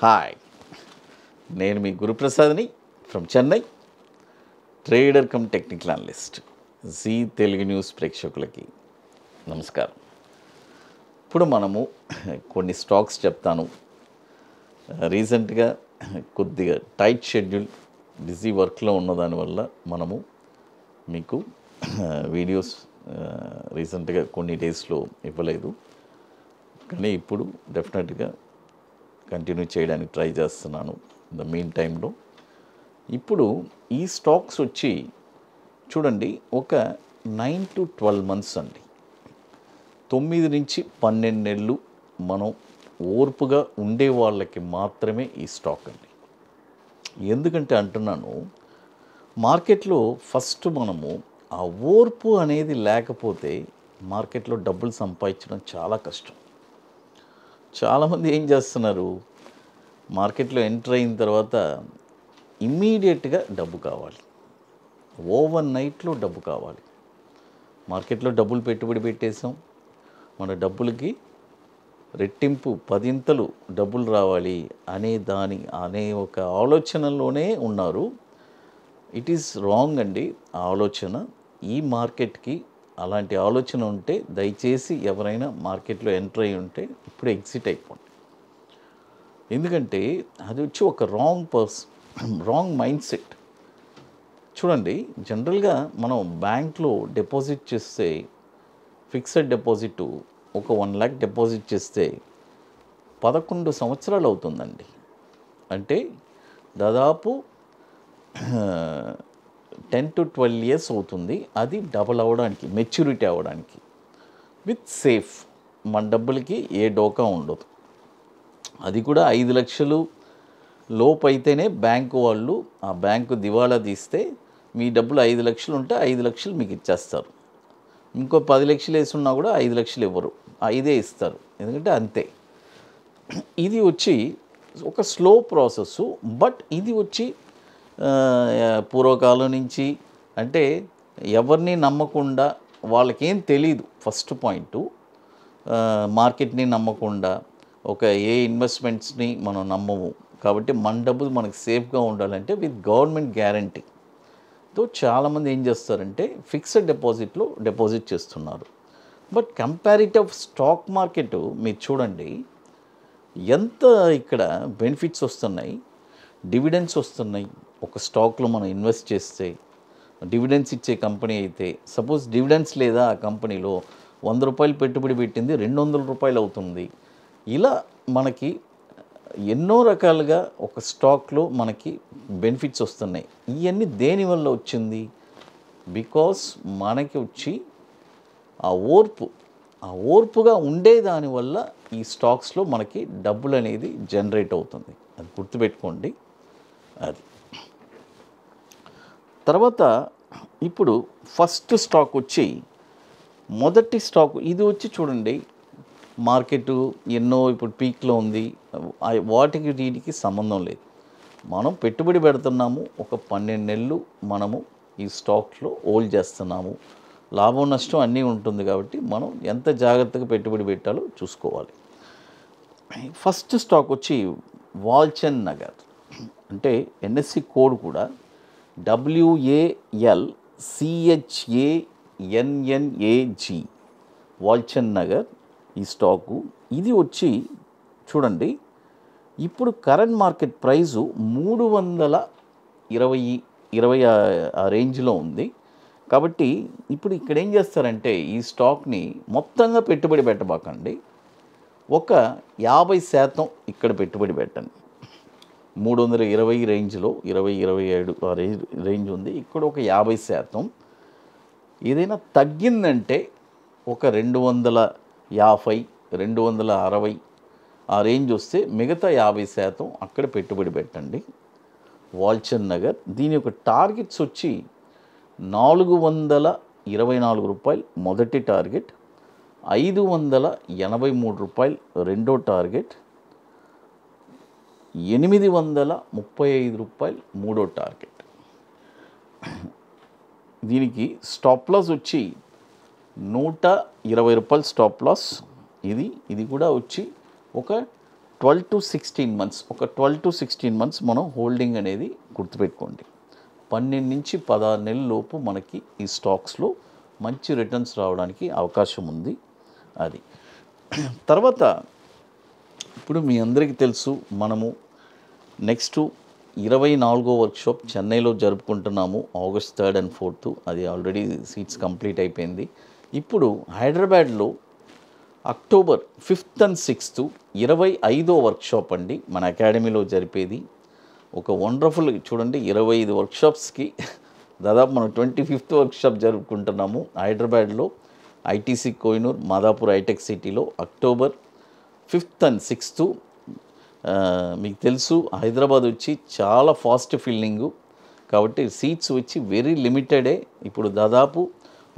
Hi, నేను మీ గురుప్రసాద్ని from Chennai, trader cum technical analyst. Zee Telugu news ప్రేక్షకులకి నమస్కారం. ఇప్పుడు మనము కొన్ని స్టాక్స్ చెప్తాను. రీసెంట్గా కొద్దిగా టైట్ షెడ్యూల్, బిజీ వర్క్లో ఉన్నదానివల్ల మనము మీకు వీడియోస్ రీసెంట్గా కొన్ని డేస్లో ఇవ్వలేదు, కానీ ఇప్పుడు డెఫినెట్గా కంటిన్యూ చేయడానికి ట్రై చేస్తున్నాను. ద మీన్ టైంలో ఇప్పుడు ఈ స్టాక్స్ వచ్చి చూడండి, ఒక 9 to 12 months అండి, 9 నుంచి 12 నెలలు మనం ఓర్పుగా ఉండే వాళ్ళకి మాత్రమే ఈ స్టాక్ అండి. ఎందుకంటే అంటున్నాను, మార్కెట్లో ఫస్ట్ మనము ఆ ఓర్పు అనేది లేకపోతే మార్కెట్లో డబ్బులు సంపాదించడం చాలా కష్టం. చాలామంది ఏం చేస్తున్నారు, మార్కెట్లో ఎంటర్ అయిన తర్వాత ఇమ్మీడియట్గా డబ్బు కావాలి, ఓవర్ నైట్లో డబ్బు కావాలి. మార్కెట్లో డబ్బులు పెట్టుబడి పెట్టేసాం, మన డబ్బులకి రెట్టింపు 10 డబ్బులు రావాలి అనే ఒక ఆలోచనలోనే ఉన్నారు. ఇట్ ఈస్ రాంగ్ అండి ఆ ఆలోచన. ఈ మార్కెట్కి అలాంటి ఆలోచన ఉంటే దయచేసి ఎవరైనా మార్కెట్లో ఎంటర్ అయి ఉంటే ఇప్పుడు ఎగ్జిట్ అయిపోండి. ఎందుకంటే అది వచ్చి ఒక రాంగ్ మైండ్ సెట్. చూడండి, జనరల్గా మనం బ్యాంక్లో డిపాజిట్ చేస్తే, ఫిక్స్డ్ డిపాజిట్ ఒక 1 lakh డిపాజిట్ చేస్తే 11 సంవత్సరాలు అవుతుందండి. అంటే దాదాపు 10 to 12 years అవుతుంది అది డబల్ అవ్వడానికి, మెచ్యూరిటీ అవ్వడానికి. విత్ సేఫ్, మన డబ్బులకి ఏ డోకా ఉండదు. అది కూడా 5 లక్షలు లోపు అయితేనే బ్యాంకు వాళ్ళు, ఆ బ్యాంకు దివాళా తీస్తే మీ డబ్బులు 5 లక్షలు ఉంటే 5 లక్షలు మీకు ఇచ్చేస్తారు. ఇంకో 10 లక్షలు వేసున్నా కూడా 5 లక్షలు ఇవ్వరు, 5 ఇస్తారు. ఎందుకంటే అంతే. ఇది వచ్చి ఒక స్లో ప్రాసెస్సు. బట్ ఇది వచ్చి పూర్వకాలం నుంచి, అంటే ఎవరిని నమ్మకుండా, వాళ్ళకేం తెలీదు. ఫస్ట్ పాయింట్, మార్కెట్ని నమ్మకుండా, ఒక ఏ ఇన్వెస్ట్మెంట్స్ని మనం నమ్మము. కాబట్టి మన డబ్బులు మనకు సేఫ్గా ఉండాలంటే విత్ గవర్నమెంట్ గ్యారంటీతో చాలామంది ఏం చేస్తారంటే ఫిక్స్డ్ డిపాజిట్లో డిపాజిట్ చేస్తున్నారు. బట్ కంపారిటివ్ స్టాక్ మార్కెట్ మీరు చూడండి, ఎంత ఇక్కడ బెనిఫిట్స్ వస్తున్నాయి, డివిడెండ్స్ వస్తున్నాయి. ఒక స్టాక్లో మనం ఇన్వెస్ట్ చేస్తే డివిడెండ్స్ ఇచ్చే కంపెనీ అయితే, సపోజ్ డివిడెండ్స్ లేదా ఆ కంపెనీలో 100 రూపాయలు పెట్టుబడి పెట్టింది 200 రూపాయలు అవుతుంది. ఇలా మనకి ఎన్నో రకాలుగా ఒక స్టాక్లో మనకి బెనిఫిట్స్ వస్తున్నాయి. ఇవన్నీ దేనివల్ల వచ్చింది? బికాస్ మనకి వచ్చి ఆ ఓర్పుగా ఉండే దానివల్ల ఈ స్టాక్స్లో మనకి డబ్బులు అనేది జనరేట్ అవుతుంది. అది గుర్తుపెట్టుకోండి. అది తర్వాత ఇప్పుడు ఫస్ట్ స్టాక్ వచ్చి, మొదటి స్టాక్ ఇది వచ్చి చూడండి, మార్కెట్ ఎన్నో ఇప్పుడు పీక్లో ఉంది. వాటికి వీటికి సంబంధం లేదు. మనం పెట్టుబడి పెడుతున్నాము, ఒక 12 నెలలు మనము ఈ స్టాక్లో హోల్డ్ చేస్తున్నాము. లాభం నష్టం అన్నీ ఉంటుంది కాబట్టి మనం ఎంత జాగ్రత్తగా పెట్టుబడి పెట్టాలో చూసుకోవాలి. ఫస్ట్ స్టాక్ వచ్చి వాల్చంద్ నగర్, అంటే ఎన్ఎస్సి కోడ్ కూడా WALCHANNAG, వాల్చంద్ నగర్ ఈ స్టాకు. ఇది వచ్చి చూడండి, ఇప్పుడు కరెంట్ మార్కెట్ ప్రైజు 320 ఆ రేంజ్లో ఉంది. కాబట్టి ఇప్పుడు ఇక్కడ ఏం చేస్తారంటే ఈ స్టాక్ని మొత్తంగా పెట్టుబడి పెట్టబాకండి, ఒక 50% ఇక్కడ పెట్టుబడి పెట్టండి. 320 రేంజ్లో 20-27 ఆ రేంజ్ ఉంది. ఇక్కడ ఒక 50%. ఏదైనా తగ్గిందంటే ఒక 250, 260 ఆ రేంజ్ వస్తే మిగతా 50% అక్కడ పెట్టుబడి పెట్టండి. వాల్చంద్ నగర్ దీని యొక్క టార్గెట్స్ వచ్చి 424 రూపాయలు మొదటి టార్గెట్, 583 రూపాయలు రెండో టార్గెట్, 835 రూపాయలు మూడో టార్గెట్. దీనికి స్టాప్ లాస్ వచ్చి 120 రూపాయలు స్టాప్ లాస్. ఇది కూడా వచ్చి ఒక 12 to 16 months, ఒక 12 to 16 months మనం హోల్డింగ్ అనేది గుర్తుపెట్టుకోండి. 12 నుంచి 16 నెలల లోపు మనకి ఈ స్టాక్స్లో మంచి రిటర్న్స్ రావడానికి అవకాశం ఉంది. అది తర్వాత ఇప్పుడు మీ అందరికీ తెలుసు, మనము నెక్స్ట్ 24వ వర్క్షాప్ చెన్నైలో జరుపుకుంటున్నాము, August 3rd and 4th. అది ఆల్రెడీ సీట్స్ కంప్లీట్ అయిపోయింది. ఇప్పుడు హైదరాబాద్లో October 5th and 6th 25వ workshop అండి మన అకాడమీలో జరిపేది. ఒక వండర్ఫుల్ చూడండి, 25 వర్క్షాప్స్కి దాదాపు మనం 25th వర్క్షాప్ జరుపుకుంటున్నాము హైదరాబాద్లో ఐటీసీ కోహినూర్ మాదాపూర్ హైటెక్ సిటీలో October 5th and 6th. మీకు తెలుసు హైదరాబాద్ వచ్చి చాలా ఫాస్ట్ ఫిల్లింగు, కాబట్టి సీట్స్ వచ్చి వెరీ లిమిటెడే. ఇప్పుడు దాదాపు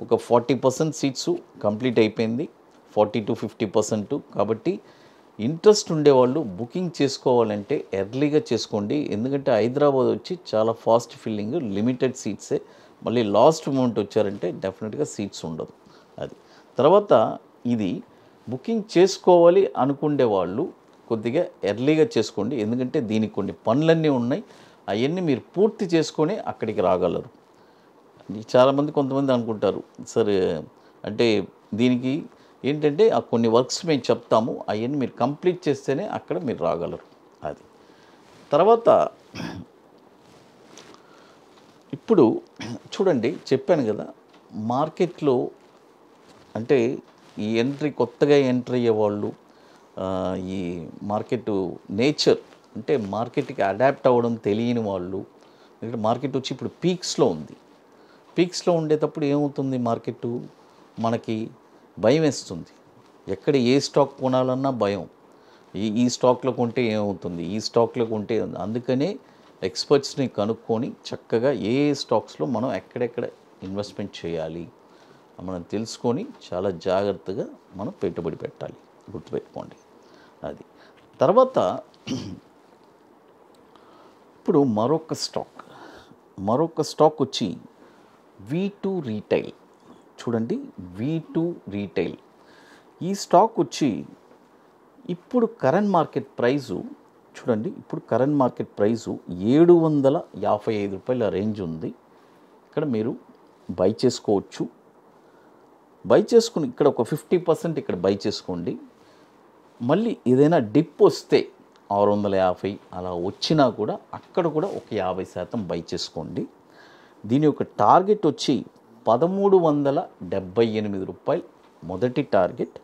ఒక 40% సీట్స్ కంప్లీట్ అయిపోయింది, 40 to 50%. కాబట్టి ఇంట్రెస్ట్ ఉండేవాళ్ళు బుకింగ్ చేసుకోవాలంటే ఎర్లీగా చేసుకోండి, ఎందుకంటే హైదరాబాద్ వచ్చి చాలా ఫాస్ట్ ఫిల్లింగ్, లిమిటెడ్ సీట్సే. మళ్ళీ లాస్ట్ మూమెంట్ వచ్చారంటే డెఫినెట్గా సీట్స్ ఉండదు. అది తర్వాత ఇది బుకింగ్ చేసుకోవాలి అనుకునే వాళ్ళు కొద్దిగా ఎర్లీగా చేసుకోండి, ఎందుకంటే దీనికి కొన్ని పనులన్నీ ఉన్నాయి, అవన్నీ మీరు పూర్తి చేసుకొని అక్కడికి రాగలరు. చాలామంది కొంతమంది అనుకుంటారు, సరే అంటే దీనికి ఏంటంటే ఆ కొన్ని వర్క్స్ మేము చెప్తాము, అవన్నీ మీరు కంప్లీట్ చేస్తేనే అక్కడ మీరు రాగలరు. అది తర్వాత ఇప్పుడు చూడండి, చెప్పాను కదా మార్కెట్లో అంటే ఈ కొత్తగా ఎంట్రీ అయ్యే వాళ్ళు, ఈ మార్కెట్ నేచర్ అంటే మార్కెట్కి అడాప్ట్ అవ్వడం తెలియని వాళ్ళు, ఎందుకంటే మార్కెట్ వచ్చి ఇప్పుడు పీక్స్లో ఉంది. పీక్స్లో ఉండేటప్పుడు ఏమవుతుంది, మార్కెట్ మనకి భయం వేస్తుంది. ఎక్కడ ఏ స్టాక్ కొనాలన్నా భయం, ఈ స్టాక్లో కొంటే ఏమవుతుంది, ఈ స్టాక్లో కొంటే. అందుకనే ఎక్స్పర్ట్స్ని కనుక్కొని చక్కగా ఏ స్టాక్స్లో మనం ఎక్కడెక్కడ ఇన్వెస్ట్మెంట్ చేయాలి మనం తెలుసుకొని చాలా జాగ్రత్తగా మనం పెట్టుబడి పెట్టాలి, గుర్తుపెట్టుకోండి. అది తర్వాత ఇప్పుడు మరొక స్టాక్ వచ్చి V2 రీటైల్. చూడండి, V2 రీటైల్ ఈ స్టాక్ వచ్చి ఇప్పుడు కరెంట్ మార్కెట్ ప్రైజు చూడండి, ఇప్పుడు కరెంట్ మార్కెట్ ప్రైజు 755 రూపాయల రేంజ్ ఉంది. ఇక్కడ మీరు బై చేసుకోవచ్చు. బై చేసుకుని ఇక్కడ ఒక 50% ఇక్కడ బై చేసుకోండి. మళ్ళీ ఏదైనా డిప్ వస్తే 650 అలా వచ్చినా కూడా అక్కడ కూడా ఒక 50% బై చేసుకోండి. దీని యొక్క టార్గెట్ వచ్చి 1378 రూపాయలు మొదటి టార్గెట్,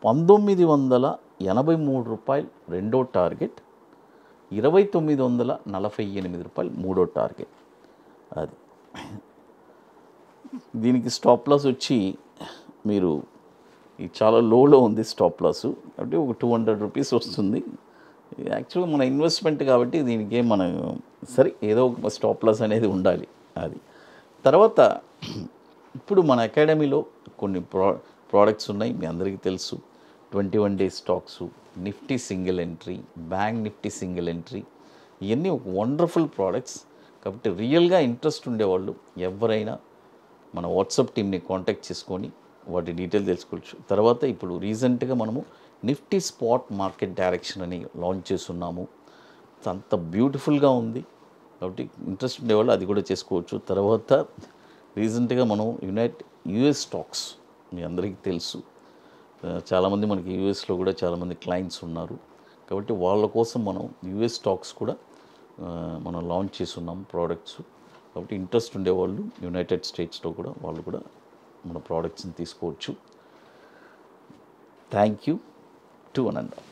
1983 రూపాయలు రెండో టార్గెట్, 2948 రూపాయలు మూడో టార్గెట్. అది దీనికి స్టాప్ లాస్ వచ్చి మీరు చాలా లోలో ఉంది స్టాప్ లాసు, కాబట్టి ఒక 200 రూపీస్ వస్తుంది. యాక్చువల్గా మన ఇన్వెస్ట్మెంట్ కాబట్టి దీనికి మన సరే ఏదో ఒక స్టాప్ లాస్ అనేది ఉండాలి. అది తర్వాత ఇప్పుడు మన అకాడమీలో కొన్ని ప్రోడక్ట్స్ ఉన్నాయి, మీ అందరికీ తెలుసు. 21 days stocks, Nifty single entry, bank Nifty single entry, ఇవన్నీ ఒక వండర్ఫుల్ ప్రోడక్ట్స్. కాబట్టి రియల్గా ఇంట్రెస్ట్ ఉండేవాళ్ళు ఎవరైనా మన వాట్సాప్ టీమ్ని కాంటాక్ట్ చేసుకొని వాటి డీటెయిల్ తెలుసుకోవచ్చు. తర్వాత ఇప్పుడు రీసెంట్గా మనము నిఫ్టీ స్పాట్ మార్కెట్ డైరెక్షన్ అని లాంచ్ చేస్తున్నాము, అంత బ్యూటిఫుల్గా ఉంది. కాబట్టి ఇంట్రెస్ట్ ఉండేవాళ్ళు అది కూడా చేసుకోవచ్చు. తర్వాత రీసెంట్గా మనం యుఎస్ స్టాక్స్ మీ అందరికీ తెలుసు, చాలామంది మనకి యూఎస్లో కూడా చాలామంది క్లయింట్స్ ఉన్నారు. కాబట్టి వాళ్ళ కోసం మనం యుఎస్ స్టాక్స్ కూడా మనం లాంచ్ చేస్తున్నాం ప్రోడక్ట్స్. కాబట్టి ఇంట్రెస్ట్ ఉండేవాళ్ళు యునైటెడ్ స్టేట్స్లో కూడా వాళ్ళు కూడా మన ప్రోడక్ట్స్ని తీసుకోవచ్చు. Thank you to one and all.